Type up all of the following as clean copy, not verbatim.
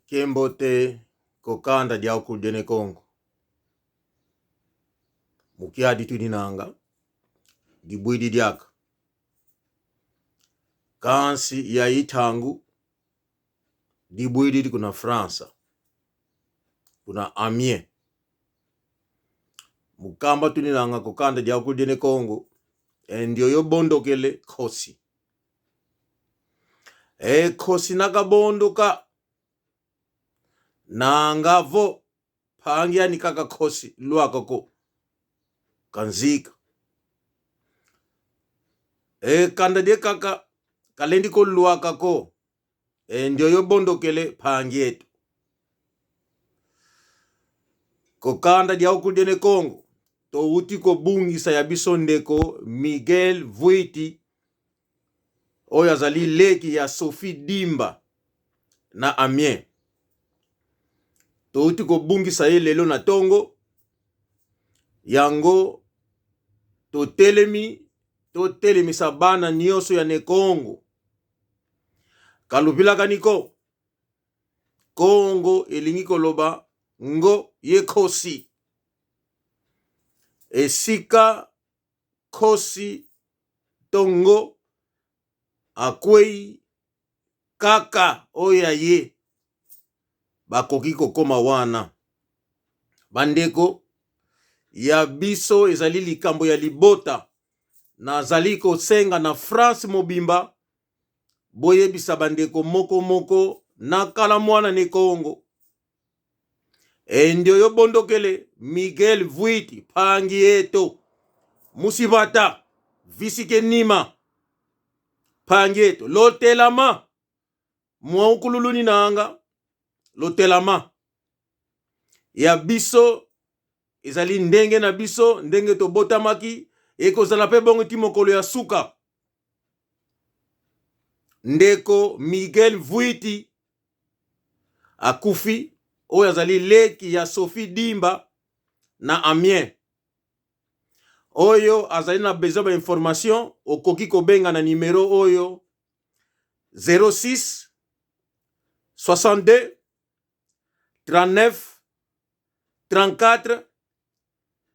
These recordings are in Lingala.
Kiembote kokanda dia okudene Kongo. Mukia ditu dinanga. Dibuidi diaka. Kansi ya itangu. Dibuidi kuna Fransa. Kuna Amiens. Mukamba tuninanga kokanda dia okudene Kongo. Ndio yo bondo kele kosi. Kosi nakabondoka. Nangavo pangia nikaka kosi luakako. Kanzika. Kanda de kaka kalendi ko luakako. Ndio yo bondo kele pangietu. Kokanda dia okudene Kongo. To uti ko bungi sa yabisondeko Miguel Vuiti. Oya zali leki ya Sophie Dimba na Amiens. To uti ko bungi sa ye lelo na tongo. Yango to telemi sabana nyoso ya ne Kongo. Kalupila kaniko. Kongo elingi koloba ngo ye kosi. Esika kosi tongo akwei kaka oya ye bakoki kokoma wana. Bandeko ya biso ezali likambo ya libota na zali kosenga na France mobimba boye bisa bandeko moko na kala mwana ne Kongo. Ndio yo bondokele Miguel Vuiti pangi eto musibata visike nima pangi eto lotelama mwakululuni nanga lotelama ya biso ezali ndenge na biso ndenge to botamaki ekozala pe bongo ti mokolo ya suka. Ndeko Miguel Vuiti akufi oyo azali leki ya Sophie Dimba na Amiens. Oyo azali na besoin ba information okoki kobenga na numero oyo 06 62 39 34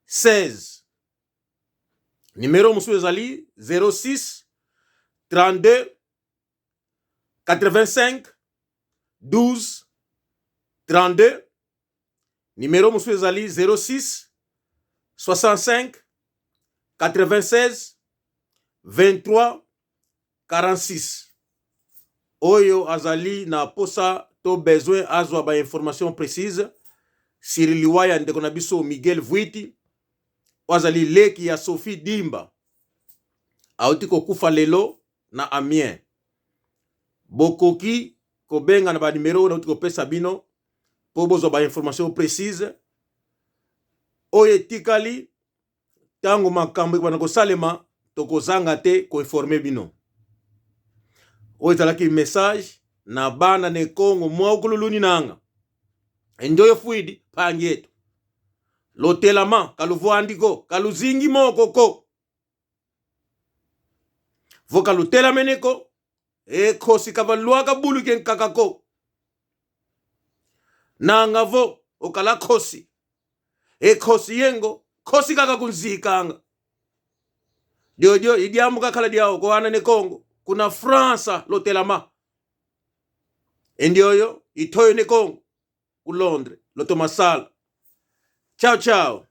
16. Numero musu ezali 06 32 85 12 32. Numero musu ezali 06 65 96 23 46. Oyo azali na posa to besoin azwa ba information précise sur liwaya ndeko na biso Miguel Vuiti. Azali leki ya Sophie Dimba auti kokufa lelo na Amiens. Bokoki kobenga na ba numero na uti kopesa bino po bozwa ba information précise oyo etikali tango makambo bana kosalema tokozanga te ko informer bino. Oyo ezalaki message na bana ne Kongo mwakululuni nanga. Ndio yo fuidi pangi etu lotelama kaluvo andiko kaluzingi mokoko voka lutela meneko kosi kavalua bulu ken kakako nanga vo okala kosi kosi yengo kosi kaka kunzikanga dio idiamu kakala diao ko ana ne Kongo kuna Fransa lotelama endioyo itoyo ne Kongo ku Londres lotomasala. Ciao ciao.